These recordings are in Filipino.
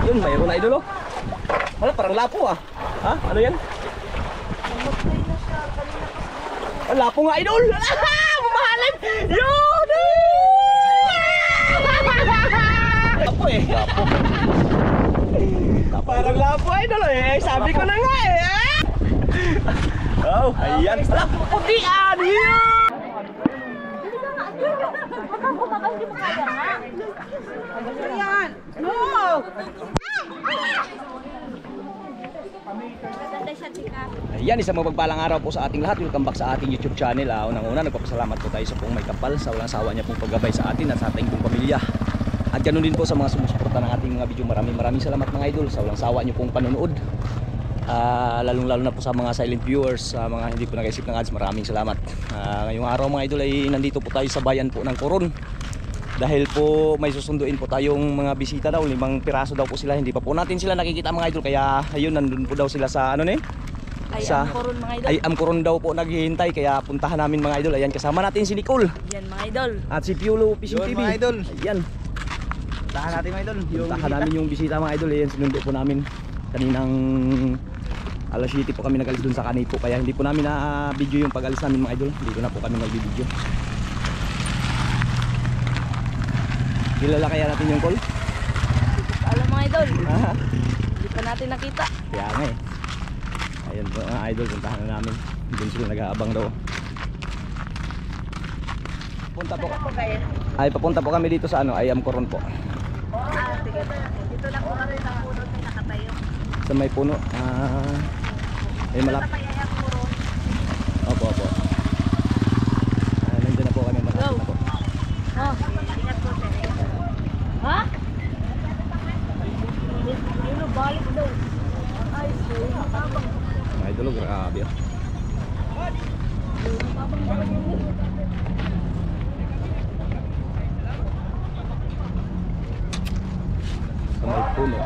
Yun, mayroon na idol oh. Wala, parang lapo ah. Ha? Ano yan? Lapo nga idol. Mamahalin. Yun! Lapo eh. Lapo. Parang lapo idol eh. Sabi ko na nga eh. Oh, ayan. Lapo putian. Yun! Ayan! No! Ayan, isang mapagpalang araw po sa ating lahat. Welcome back sa ating YouTube channel. Unang-una, nagpapasalamat po tayo sa pong may kapal, sa walang sawa niya pong paggabay sa atin at sa ating pong pamilya. At ganoon din po sa mga sumusuporta ng ating mga video. Maraming salamat mga idol sa walang sawa niyo pong panonood. Lalong-lalo na po sa mga silent viewers, sa mga hindi po nag-isip ng ads, maraming salamat. Ngayong araw mga idol ay nandito po tayo sa bayan po ng Coron. Dahil po may susunduin po tayong mga bisita daw, 5 piraso daw po sila. Hindi pa po natin sila nakikita mga idol, kaya ayun, nandun po daw sila sa ano ne? Sa Coron mga idol. Ay Coron daw po naghihintay, kaya puntahan namin mga idol. Ayan, kasama natin si Nicole. Yan mga idol. At si Piolo Fishing TV. Mga idol. Ayan. Puntahan natin mga idol. Puntahan namin yung bisita mga idol. Ayan, sinundo po namin kaninang alas 7 po kami nag-alis dun sa kanay po, kaya hindi po namin na-video yung pag-alis namin mga idol. Dito na po kami nag-video. Kilala kaya natin yung call? Alam mga idol. Hindi pa natin nakita. Kaya nga eh. Ayun po mga idol, puntahan na namin. Doon sila nag-aabang daw. Punta po. Ay, papunta po kami dito sa ano, Ayam Coron po. Sige. Dito lang po kami sa puno na nakatayo. Sa may puno. Ay malapit. Opo. Nandiyan na po kami, malapit na po. Ingat po sir. Ha? Yun o, balik daw. Ay, sir. Mga idol, grabe oh. Sa may puno.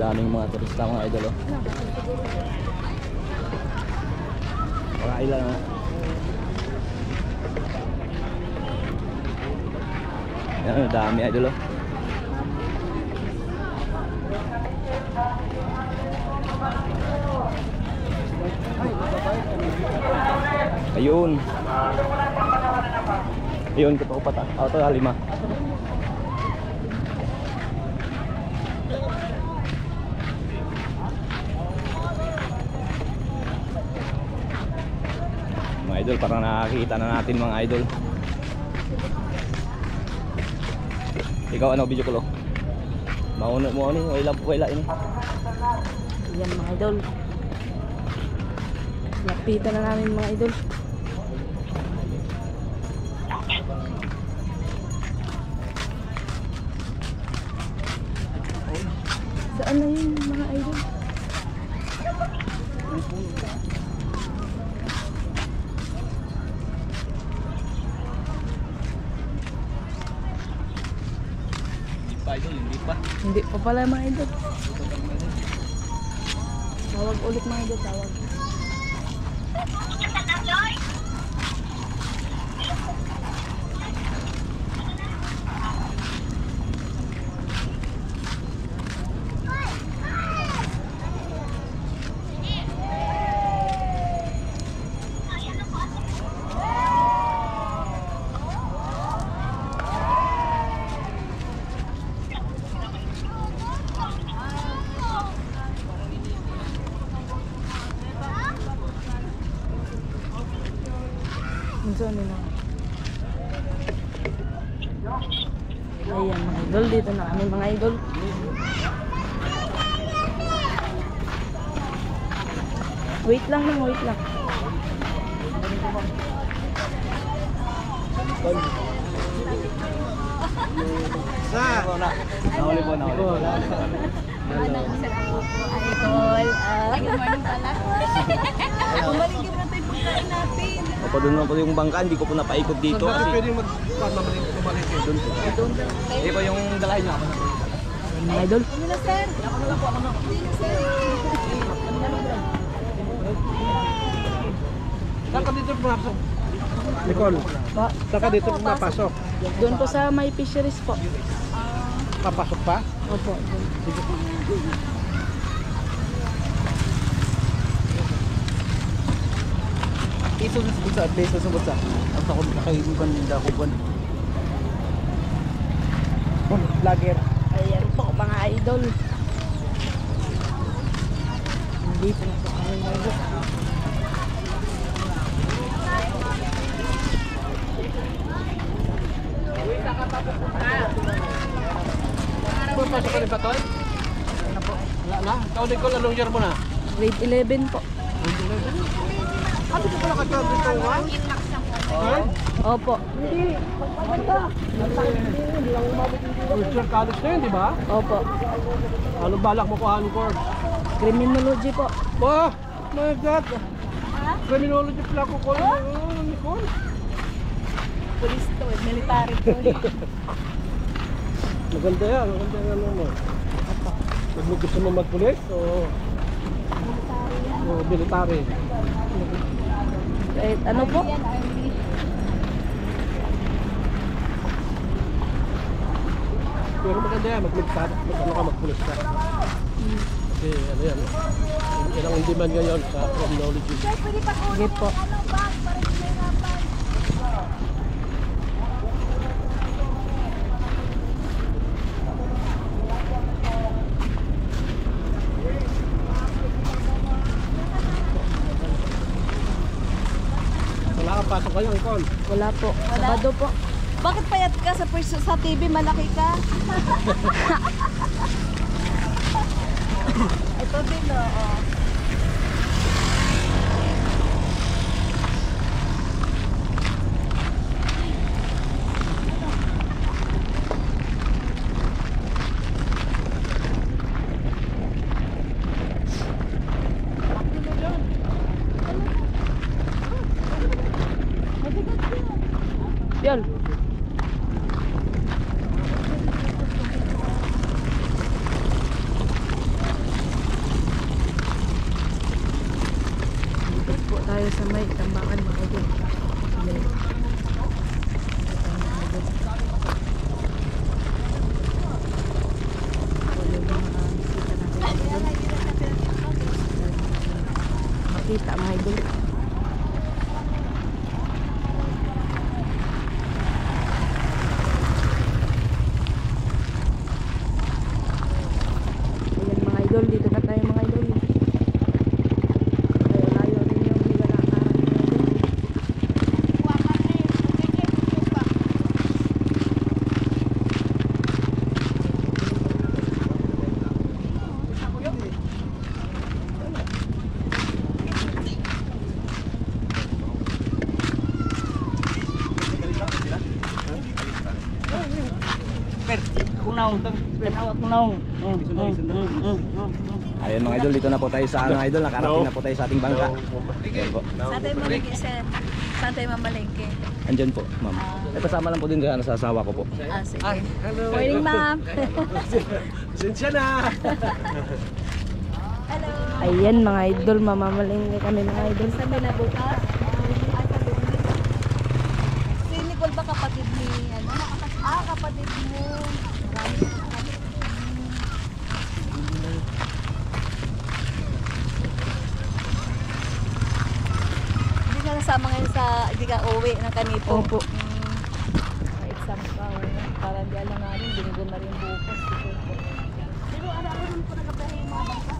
Daming mga turista mga idol oh. Mga ilan oh. Yan, dami idol oh. Ayun. Ayun, ko pa ta. Ito 5. Mga idol, parang nakakita na natin mga idol. Ikaw ano, video ko lo? Mauno mo ani, wala ini. Yan mga idol. Lapitan na namin mga idol. Saan na yun mga idol? Hindi pa pala mga idol. Tawag ulit mga idol, tawag. Nila. Ayan mga idol, dito na kami mga idol. Wait lang. Nahuli po. Idol. Good morning po. Pa doon naman po yung bangka, hindi ko po napaikot dito Saan kasi natin pwedeng bumalik eh? doon po. Hindi pa yung dalahin niya. Mga idol. Saan ka dito pumasok? Nicole, Pa, saan ka dito pumapasok? doon po sa may fisheries po. Papasok pa? Opo. Isusubot sa place, susubot sa. Ang takot nakaibukan nila kuban. Vlogger. Ayan po mga idol. Hindi po na po kami ngayon. Pumasok ka rin ba, Toy? Wala na? Ikaw, Nicole, anong year mo na? Grade 11 po. Ano ka pala ka-job dito, ha? Ha? Opo. Future college na yun, di ba? Opo. Anong balak mo kuhanin course? Criminology po. Oh, my God! Criminology pala ko ko. Nicole. Police to, military po. Maganda yan, maganda yan ano mo. Pag mo gusto mo magpulis, o military. Kahit ano po? Pero maganda yan, mag-military, ano ka magpulis ka. Kasi ano yan, yan ang demand ngayon sa criminology. Sige po. Wala kang pasok kayo, Nicole. Wala po. Sabado po. Bakit payat ka sa TV? Malaki ka. Ito din, oo. Yun. Dito po tayo sa may tambakan mga idol. Ayan. Makita mga idol. Ayan mga idol, dito na tayo mga idol. Layo-layo rin yung nilalakaran mga idol. Ayun mga idol, dito na po tayo sa ano idol, nakarating na po tayo sa ating bangka. Ayan po. Saan tayo malengke, sir? Saan tayo mamalengke? Andyan po, ma'am. Ay, pasama lang po din dyan sa asawa ko po. Ah, sige. Hello. Morning, ma'am. Pasensya na. Hello. Ayan mga idol, mamamalingke kami mga idol. Saan may nabukas? Si Nicole ba kapatid ni, ano? Ah, kapatid mo. Marami. Hindi ka nasama ngayon sa, hindi ka uwi ng kanito. Opo. Exam ka, para hindi alanganin, binigyan na rin bukas. Pero ano rin po nagkapahin yung mga bangka?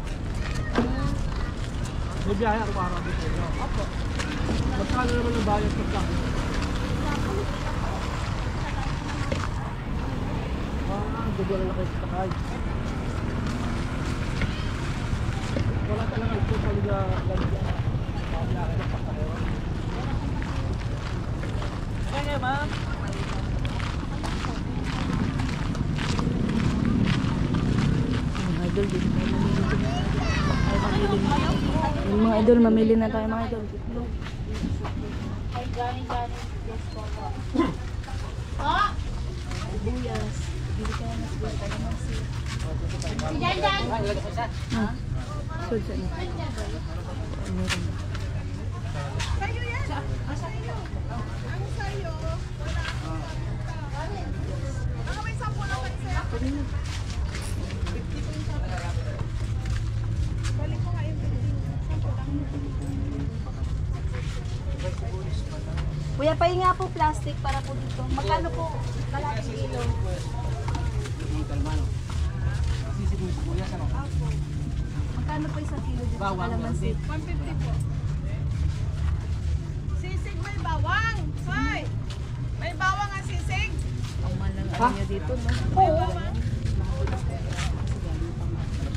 May biyahe araw-araw dito. Opo. Magkano naman ang bayad sa truck? Dugo lang kayo sa takay. Wala talaga ito talaga lalagyan. Kaya ma'am. Mga idol, dito tayo mamili. Yung mga idol, mamili na tayo mga idol. Gani-gani. Yes po po. Buyas. Bili ka na sa kalamansi. Kuya, pahinga po plastic para po dito. Magkano po kalating kilo? Magkano po isang kilo dito sa kalamansi? 150 po. Sisig may bawang. Soy! May bawang ang sisig. Ang malang ano niya dito, no? Oo.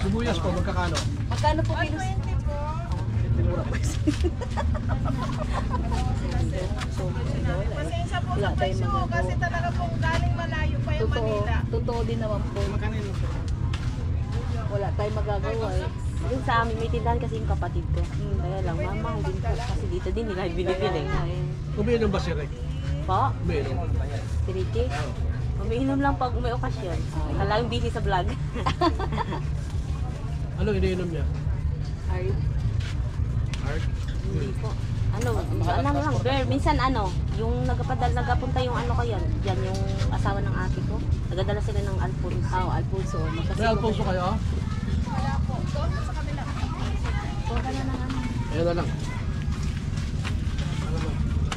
Sibuyas po, magkakano? Magkano po kilo? 120 po. Pasensya po sa presyo kasi talaga pong galing malayo pa yung Manila. Totoo din naman po. Wala tayong magagawa eh. Doon sa amin, may tindahan kasi yung kapatid ko. Kaya lang, mamang din po. Kasi dito din nila binibili. Umiinom ba si Rick? Po, Umiinom. Triki. Umiinom lang pag may okasyon. Talagang busy sa vlog. Ano iniinom niya? Art. Art? Hindi po. Ano lang, girl, minsan yung nagapunta yung ano ko yan, yan yung asawa ng ate ko. Nagadala sila ng Alfonso. Alfonso. May Alfonso kayo? Wala po. Doon po sa kabila. Baka na ng ano. Ayan na lang.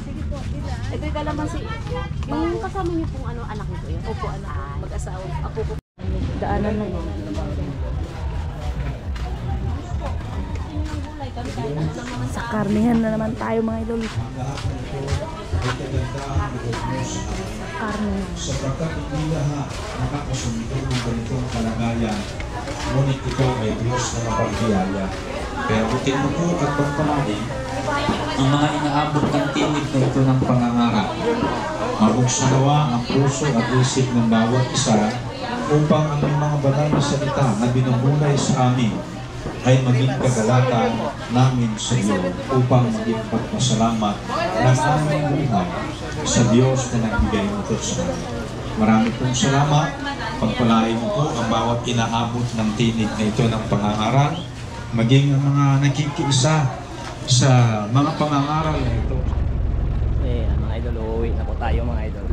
Sige po, ilan? Ito yung kalamansi. Yung kasama niyo pong anak niyo po yun? Opo, anak. Mag-asawa. Apo ko. Daanan na yun. Sa karnihan na naman tayo mga idol. Karne. Sapagkat hindi lahat nakakasundo ng ganitong kalagayan, ngunit ikaw ay Diyos na mapagbiyaya. Kaya butin mo po at pagpalain ang mga inaabot ng tinig na ito ng pangangarap. Mabugsanawa ang puso at isip ng bawat isa upang ang mga banal na salita na binubulay sa amin ay maging kagalatan namin sa iyo upang maging pagpasalamat ng aming buhay sa Diyos na nagbigay nito sa amin. Marami pong salamat. Pagpalain mo po ang bawat inaabot ng tinig na ito ng pangangaral, maging ang mga nakikiisa sa mga pangangaral na ito. Mga idol, uuwi na po tayo mga idol.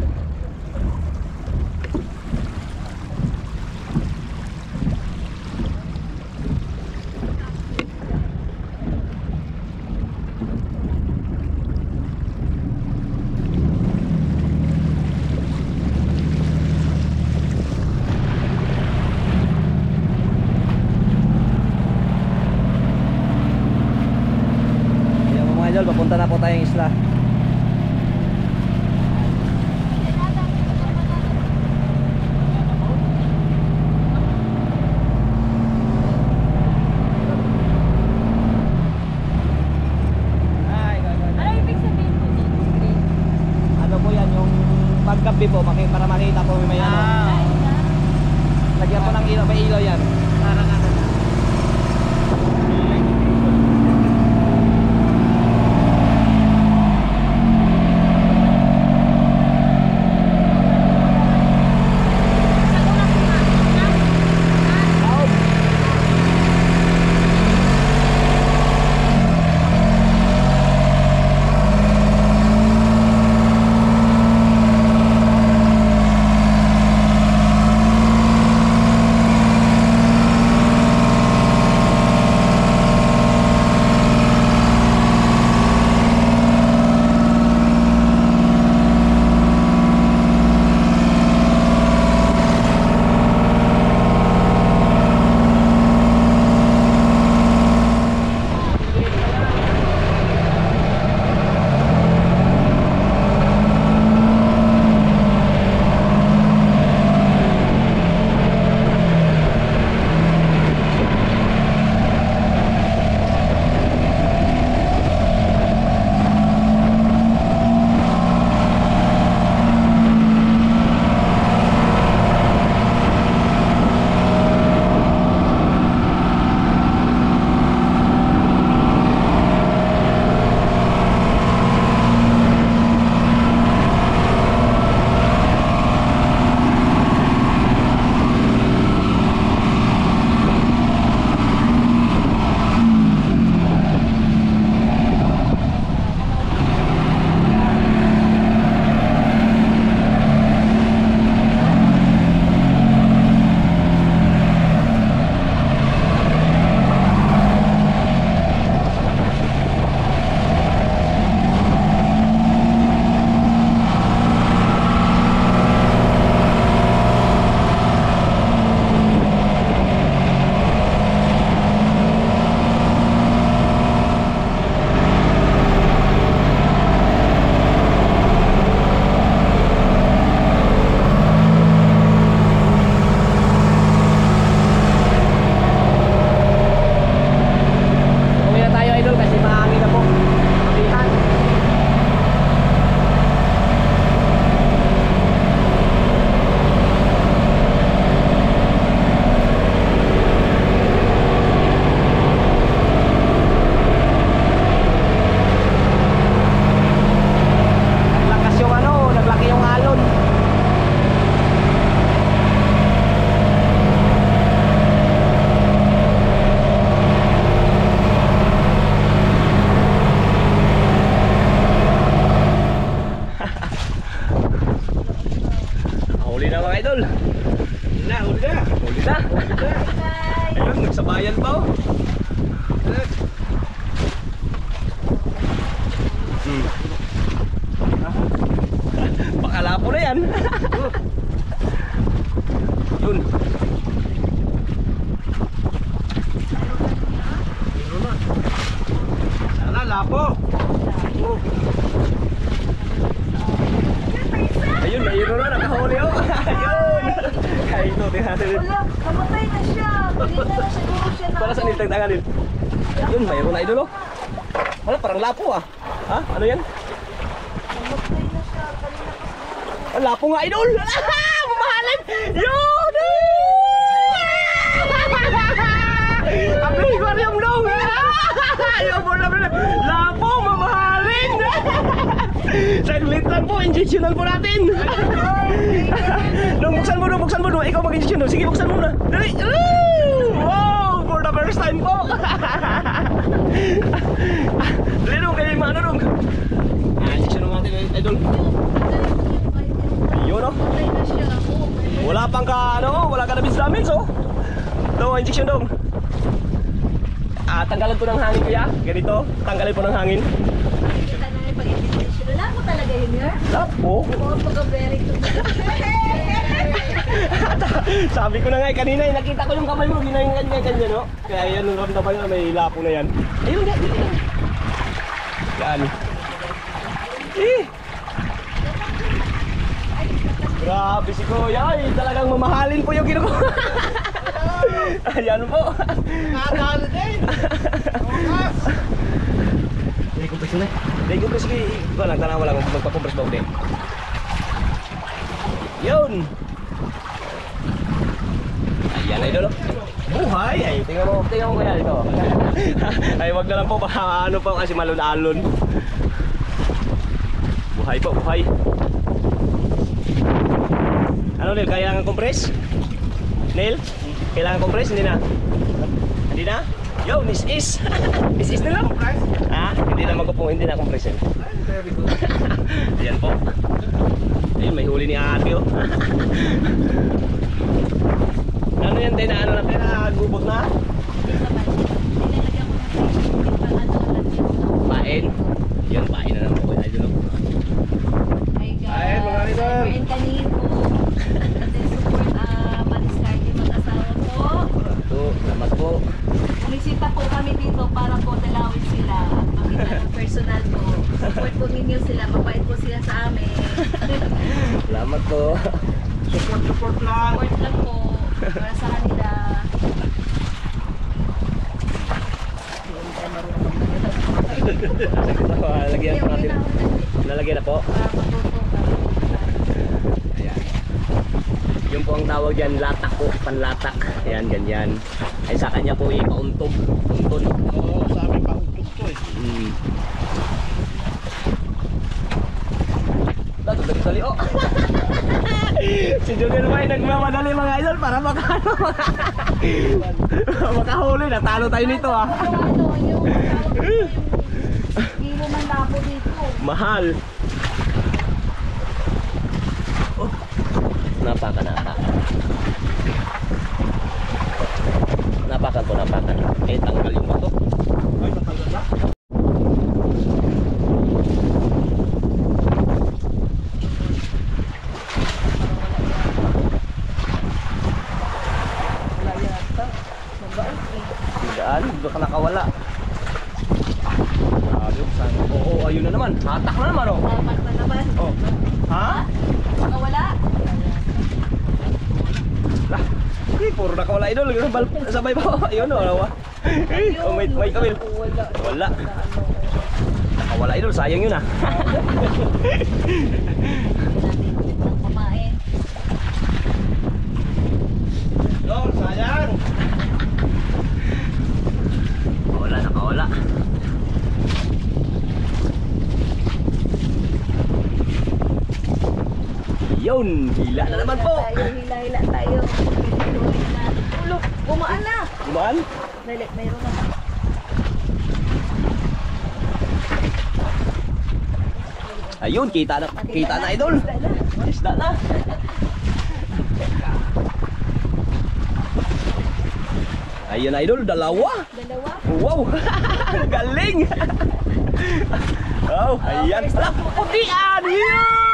Idol, papunta na po tayong isla. Ano ibig sabihin po dito? Ano po yan, yung paggabi po, para makita po may ano. Lagyan po ng ilaw, may ilaw yan. Parang ano. lapo. Ayun, mayroon na, nakahuli oh. Ayun. Kaya ito, tingnan natin. Wala, namatay na siya. Hindi na siguro siya na. Para saan niltagtanganin? Ayun, mayroon na idol oh. Wala, parang lapo ah. Ha? Ano yan? Namatay na siya. Kanina kasi. Ang lapo nga idol! Mamahalin! Yun! Abli, aquarium dong! Ayaw mo na lapo, mamahalin! Saglit lang po, injectional po natin! Dong, buksan mo dong! Ikaw mag-injection dong! Sige, buksan mo na! Dali! Wow! For the first time po! Dali dong, kaya yung mga ano dong! Injection natin idol! Ayun oh! Namatay na siya. Wala pang wala ka na damage oh. Ito, injection dong. Tanggalan po ng hangin kuya. Ganito, tanggalan po ng hangin. Kita na yung pag-injection. Wala mo talaga yun, Yer? Lapo. Oo, pagka-very to. Sabi ko na nga kanina, nakita ko yung kamay mo, ganyan no. Kaya yan, nung ramdaman na may lapo na yan. Ayun nga, yan. Grabe si Kuya, talagang mamahalin po yung kinukuha. Ayan po. Nakakalo din. Hindi ko pwede na. Hindi ko kasi tanawa lang, magpakompress ba ulit. Yun. Ayan idol. Buhay. Ay, tingnan mo kaya ito. Ay, wag na lang po ano po kasi malun-alon. Buhay po, buhay. Ano Neil, kailangan compress? Neil, kailangan compress? Hindi na? Hindi na? Yo, this is na lang. Ha? Hindi na magpapong, hindi na compress yun. Ayan po. Ayun, may huli ni ate oh. Ano yan, ano na, gubot na? Pain. Yun, pain na naman po. Ay, dun oh. Ay, mga idol. And kanin po. And then support Maliskarte mag-asawa po. Ito, salamat po. Bumisita po kami dito para po dalawin sila at makita ng personal po. Support po ninyo sila. Mabait po sila sa amin. Salamat po. Support lang. Support lang po para sa kanila. Lalagyan po natin. Lalagyan na po. Para matuto kami. Ayan. Yung po ang tawag dyan, latak po, panlatak. Ayan, ganyan. Ay sa kanya po ipauntog. Unton. Oo, sa amin pautog to eh. Dali, oh. Si Junior May nagmamadali mga idol para makahuli. Natalo tayo nito ah. Kilo man dapo dito. Mahal. Oh. Napakan. Napakan. Eh, tanggal yung bato. Ay, natanggal na. Daan, baka nakawala. Oo, ayun na naman. Hatak na naman, oh. Dapat na naman. Oh. Ha? Nakawala. Lah. Okay, puro nakawala idol. Sabay pa. Ayun, oh. Oh, may kamil. Wala. Nakawala idol, sayang yun ah. Kumain. Lord, sayang. Nakawala. Yun, hila na naman po. Hila tayo. Ulo, gumaan na. Gumaan? Dali, mayroon na. Ayun, kita na idol. Isda na. Ayun idol, dalawa. Wow, galing. Oh, ayan. Putian, yun.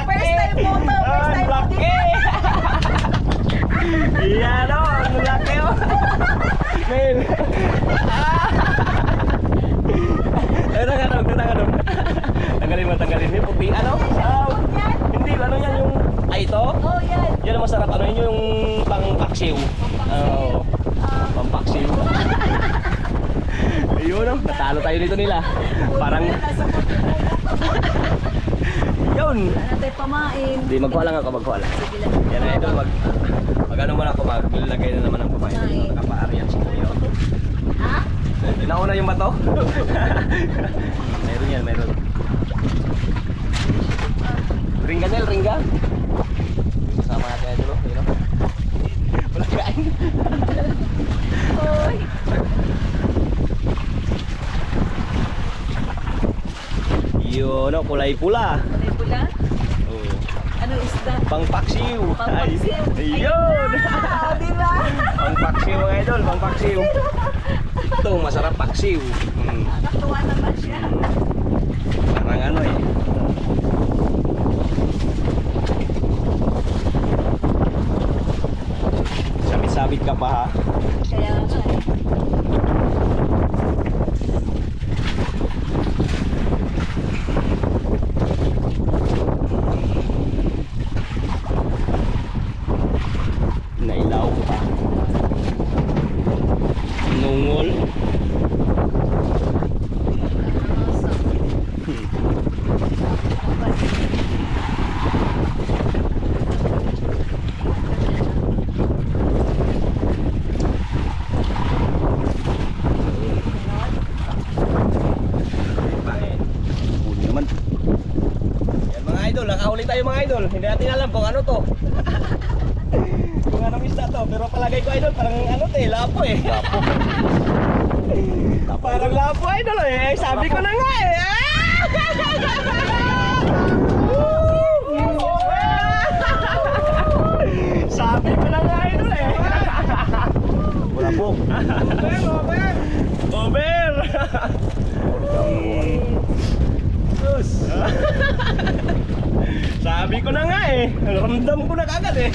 First time po to. First time po laki. Yan o, ang laki o. layo nito nila. Parang... Yun! Ano tayo pamain? Hindi, magkuha lang ako, magkuha lang. Sige lang. Yan na idol, mag-ano muna ako, maglagay na naman ang kumain. Nakapaariyan si Kuya. Ha? Nauna yung bato? Meron yan, meron. Ringga Nel, ringga. Kasama natin idol, yun o. Wala kain. Hoy! Yun o, kulay pula. Kulay pula? Oh. Ano isda? Pangpaksiw. Pangpaksiw. Ayun! Ah, di ba? Pangpaksiw mga idol, pangpaksiw. Ito, masarap paksiw. Nakatuwa naman siya. Parang ano eh. Sabit-sabit ka pa ha. Kaya nga eh. Nailaw pa. Nungol. Huli naman. Yan mga idol, nakahuli tayo mga idol. Hindi natin alam kung ano to. Kung anong isda to, pero palagay ko idol, parang ano to eh, lapo eh. Parang lapo idol eh, sabi ko na nga eh. Sabi ko na nga idol eh. Wala po. Over! Over! Sus! Sabi ko na nga eh, ramdam ko na kagad eh.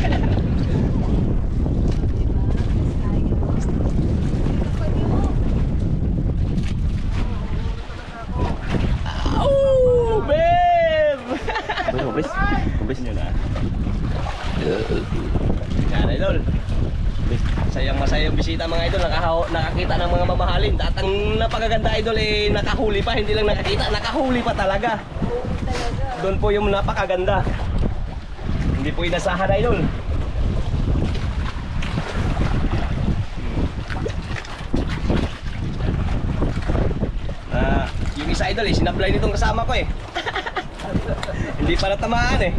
Oh, babe! Ubis nyo na. Yan, idol. Masayang masayang bisita mga idol. Nakakita ng mga mamahalin. At ang napakaganda idol eh, nakahuli pa. Hindi lang nakakita, nakahuli pa talaga. Doon po yung napakaganda. Hindi po inasahan idol. Yung isa idol eh, sinablay nitong kasama ko eh. Hindi pa natamaan eh.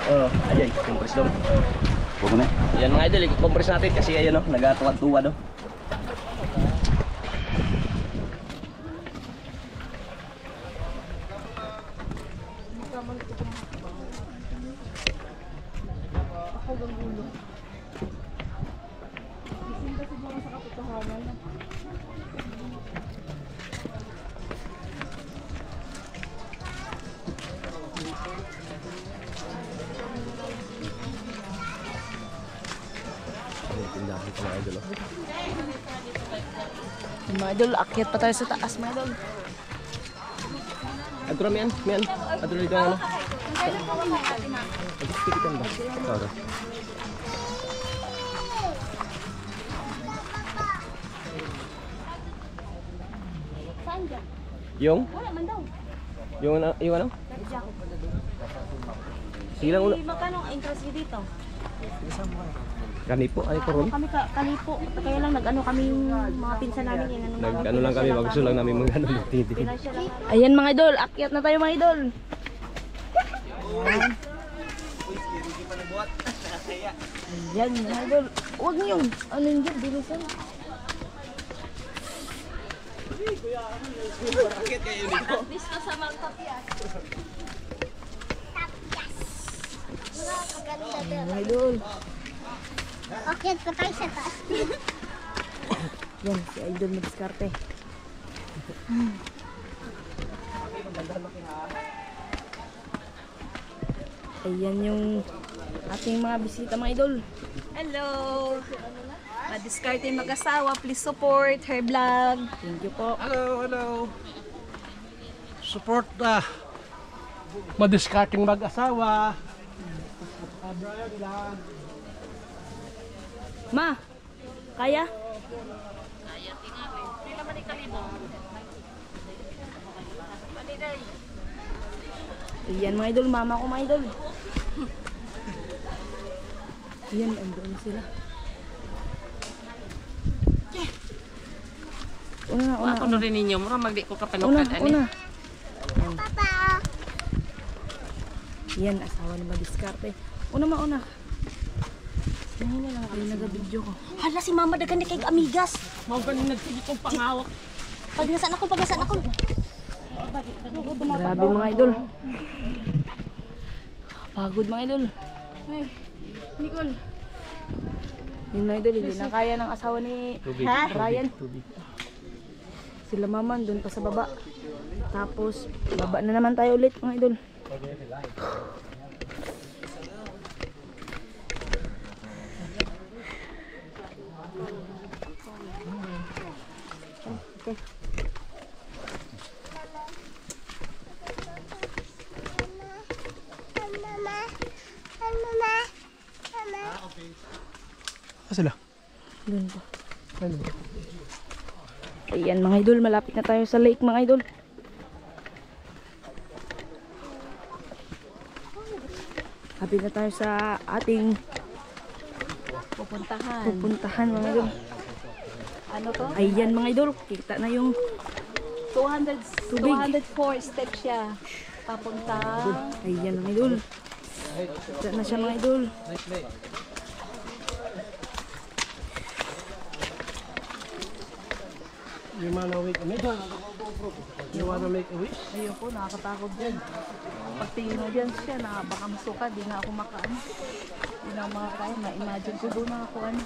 Oh, ayay, compress dong. Huwag na. Yan mga idol, i-compress natin kasi ayan o, nagatuwa-tuwa do. Mga idol, akyat pa tayo sa taas mga idol. Agro mian, mian. Agro dito ano. Tikitan ba? Sorry. Yung? Wala man daw. Yung ano? Sige lang ulo. Magkano ang interest niyo dito? Kanipo, ay koron. Kami kalipo. Kaya lang nag-ano kami mga pinsan namin. Nag-ano lang kami, gusto lang namin mga ano magtindi. Ayan mga idol, akyat na tayo mga idol. Ayan mga idol. Huwag niyo yun. Ano yun dyan? Bilisan. Mga idol. Okay, patay sa taas. Yan, si idol mag-diskarte. Ayan yung ating mga bisita mga idol. Hello! Madiskarte mag-asawa, please support her vlog. Thank you po. Hello, hello. Support madiskarting mag-asawa. Brian, ilan? Ma, kaya? Ayan mga idol, mama ko mga idol. Ayan, andun sila. Una. Ako na rin ninyo, mura magdi ko Una, kapanukan. una. Papa. Yan, asawa ni Madiskarte. Una mauna. Ngayon na lang kayo nag-video ko. Hala, si mama dagan kay amigas. Mga ganun nagsige kong pangawak. Pagnasan ako. Grabe mga idol. Pagod mga idol. Ay, Nicole. Yun mga idol, hindi na kaya ng asawa ni Ryan. Sila mama, doon pa sa baba. Tapos, baba na naman tayo ulit mga idol. Okay. Sila? Doon pa. Ayan mga idol, malapit na tayo sa lake mga idol. Malapit na tayo sa ating pupuntahan mga idol. Ano to? Ayan mga idol, kita na yung 204 steps siya. Papunta. ayan mga idol. Kita na siya mga idol. You wanna make a wish? You wanna make a wish? Ayoko, nakakatakot dyan. Pagtingin mo dyan siya, baka masuka, di na ako makaan. Di na ako makakain, ma-imagine ko doon na ako ano.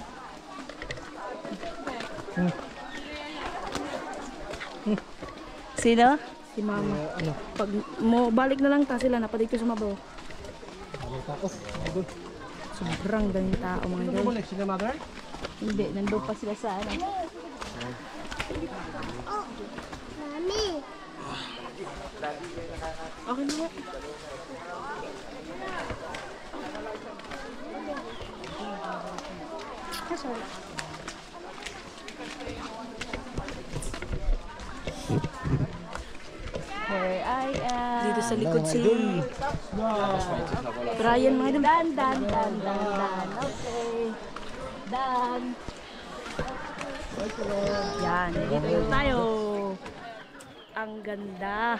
Sino? Si mama. Pag mo balik na lang ta sila, napadito sa mabaw. Sobrang daming tao mga idol. Bumalik sila, mother? Hindi, nandun pa sila sa ano. Mami. Okay na. Here I am. Dito sa likod si Brian mga idol. Dan. Okay. Dan. Yan, dito tayo. Ang ganda.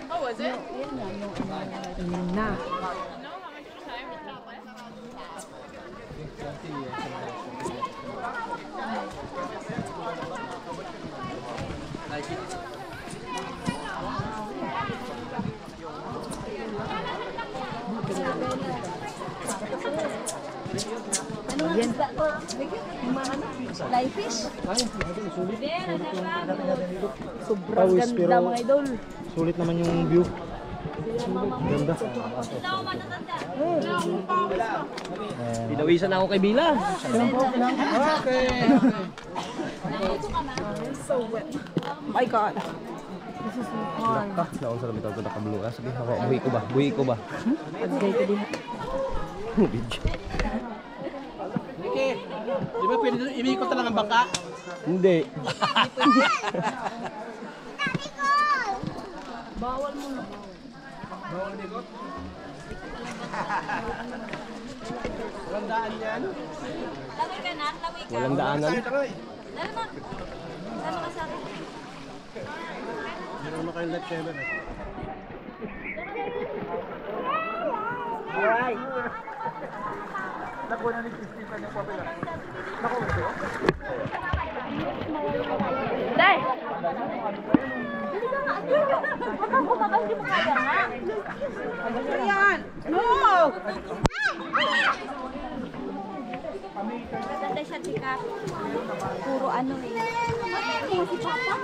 Oh, was it? Yan na. Yan. Live fish? Sobrang ganda mga idol. Sulit naman yung view. Ganda. Dinawisan ako kay Bila. My God. Naon sa lamitaw ko nakablo. Sabi ako, buhi ko ba? Agay ko din. Video. Vicky, di ba pwede imikot na lang ang bangka? Hindi. Bawal mo na. Walang daan yan. Laway ka na? Laway ka? Walang daanan. Dala mo. Sama ka sa akin. Hindi naman kayo light camera. Alright. Nakuha na ni Christine pa niya po pala. Nakuha ko. Day! Ayan! No! Maganda siya, tika. Puro ano eh. Si Papa.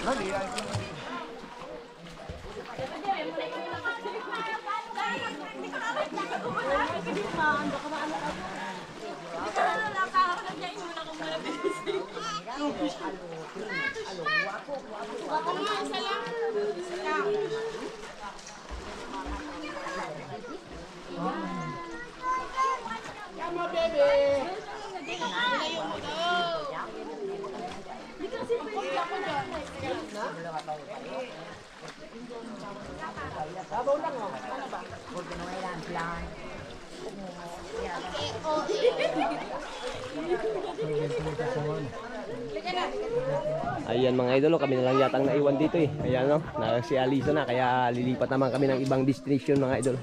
Mami. Ayan mga idol, kami na lang yata ang naiwan dito eh. Ayan no, na si Alisa na, kaya lilipat naman kami ng ibang destination mga idol.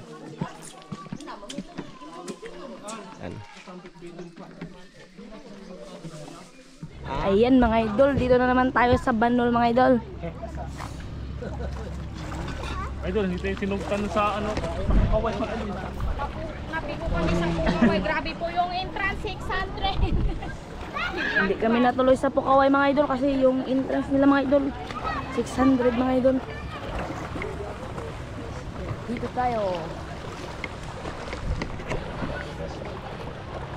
Ayan. Ayan mga idol, dito na naman tayo sa Banol mga idol. Idol, hindi tayo sinugtan sa ano, sa kaway pa rin. Happy po kami sa Pukaway. Grabe po yung entrance, 600. Hindi kami natuloy sa Pukaway mga idol kasi yung entrance nila mga idol 600 mga idol. Dito tayo.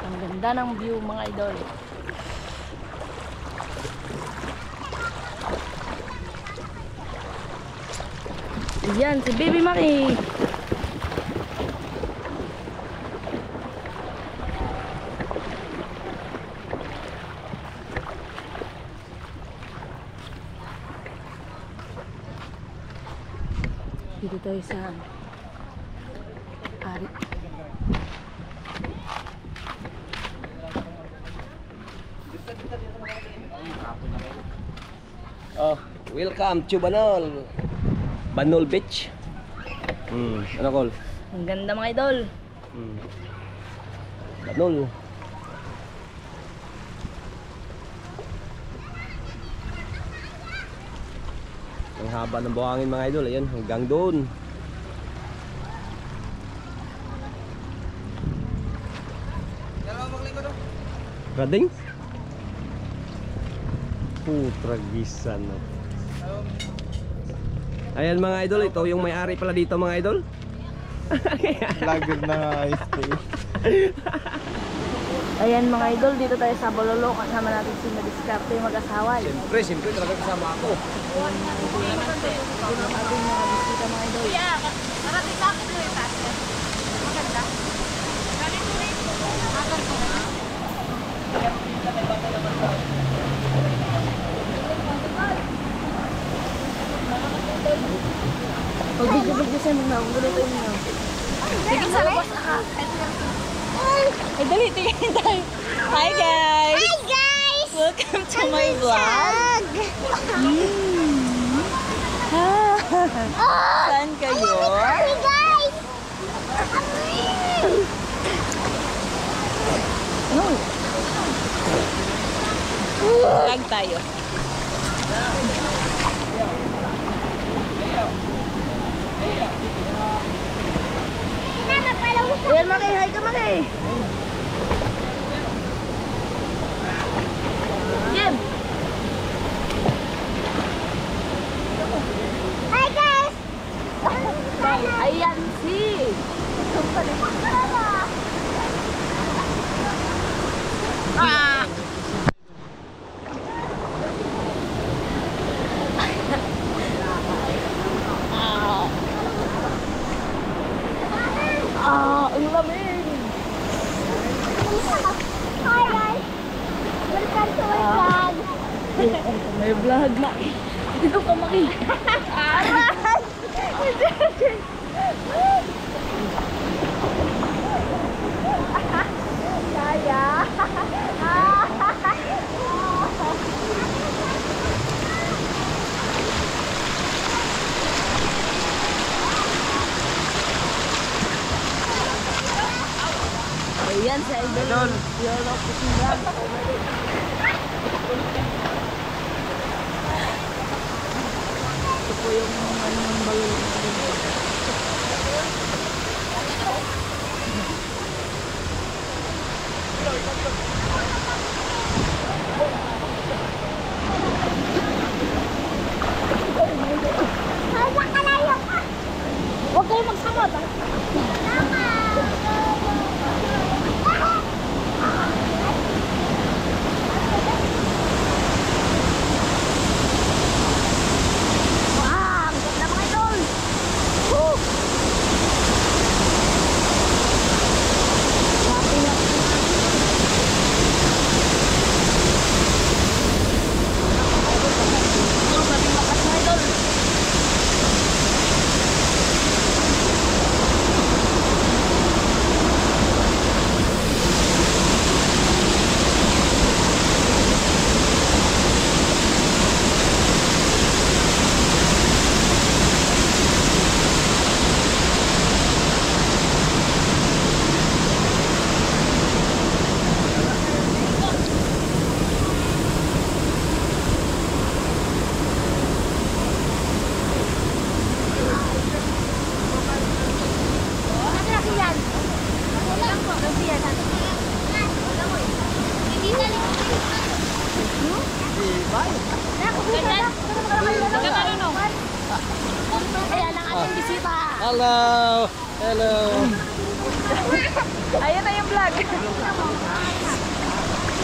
Ang ganda ng view mga idol. Yan si Baby Maki. Dito tayo sa Ari. Oh, welcome to Banol. Banol Beach. Ano call? Ang ganda mga idol. Banol. Ang haba ng buhangin mga idol, ayan, hanggang doon. Rading? Tragisan no. Ayan mga idol, ito yung may-ari pala dito mga idol. Lagod na stay. Ayan mga idol, dito tayo sa Bololo. Kasama natin si Madiskarte yung mag-asawa. Siyempre talaga kasama ako. Dito natin mga bisita mga idol. Yeah, marating sa akin po yung pastor. Maganda. Galing ko rin. Maganda. Pag video siya, mag-naungulo tayo nyo. Sige, sa labas ka. Ay, dali, tingin tayo. Hi guys! Hi guys! Welcome to my vlog. Saan kayo? Hi guys! Vlog tayo. Ayan, Maki. Hi ka, Maki. Jim. Hi guys! Ayan si. Ah! Ang lamig. Hi guys! Welcome to my vlog! May vlog na. Dito ka Maki. Aray! Kaya! Ayan sa idol. Yolo ko siya. Ito po yung anong balon. Huwag kayo magsamot. Ayan ang ating bisita. Hello! Hello! Ayan na yung vlog.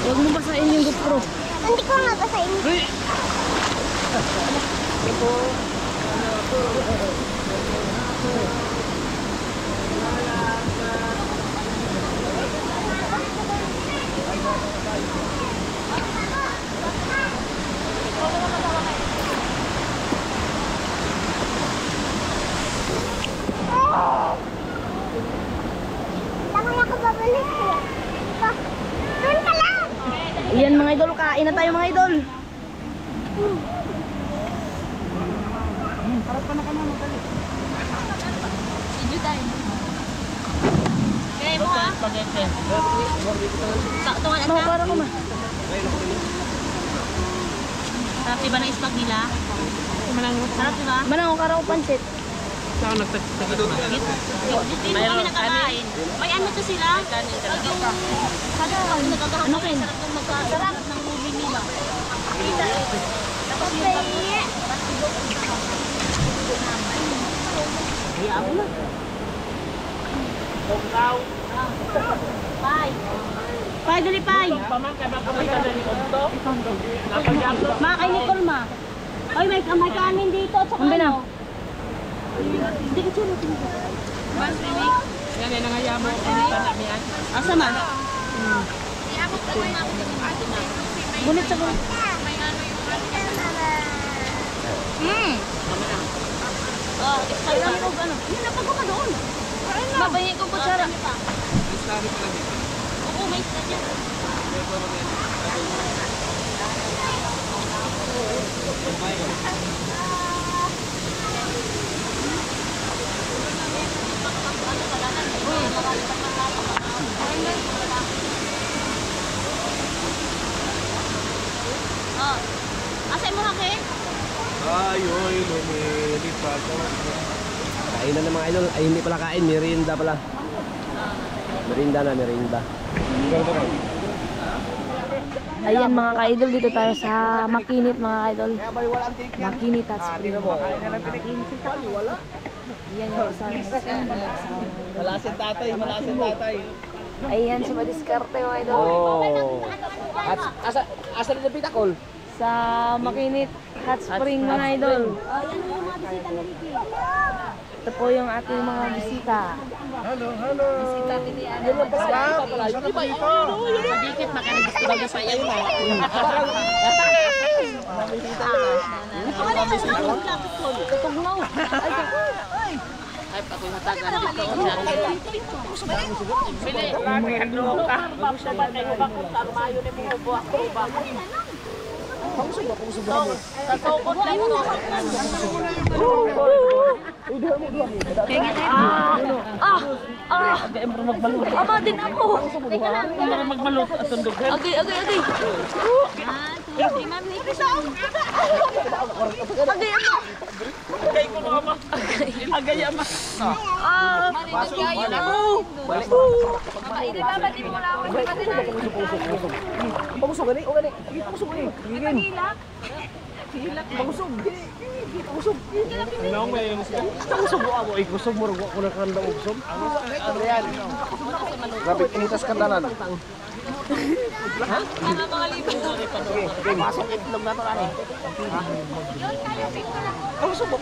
Huwag mo basahin yung GoPro. Hindi ko nga basahin. Tangan ako babalik eh. Doon ka lang. Ayan mga idol, kain na tayo mga idol. Kaya mo ah. Tungan at Mga para ko ma. sarap diba ng spag nila? Sarap diba? Manang ko karaw pansit. Hindi mo kami nakakain. May ano to sila? Yung ano kayo? Sarap ng movie nila. Tapos yung hayaan mo na. Pai. Pai, dali pai. Ma, kay Nicole ma. Ay, may kanin dito. Tsaka Ang bina. ano? Hindi ka chulo. Yan ang nangyayam mo. Asa man? Gunit sa gunit. Oh, kailan mo ano? Napag ko ka doon. Mapahingi ko kutsara. Oo, may isda dyan. Oh. Asay mo hake? Ayoy, lumilipat. Kain na ng mga idol. Ay, hindi pala kain. Merienda pala. Merienda na, merienda. Ayan mga ka-idol, dito tayo sa Makinit mga ka-idol. Makinit at Spring. Ayan yung kasama. Malasin tatay, malasin tatay. Ayan sa Madiskarte mga idol. Oh. Asa na napita call? Sa Makinit Hot Spring mga idol. Ito po yung ating mga bisita. Hello, hello. Bisita din yan. Di ba ito? Madikit, makanagusto ba sa iyo? Tutugnaw. Ay, ako'y matagal dito. Ama din ako. Teka lang. Magbalot at tundog. Agay. Agay ama. Agay ama. Pagusog gani, o gani. Pagusog gani. Gigin. Pagusog. Pagusog. Nang may pagusog mo ikusog mo ko na kanda usog. Ano yan? Grabe pinitas kandanan. Ha? Mga libo. Sige, pasok itlog na to ani. Pagusog mo.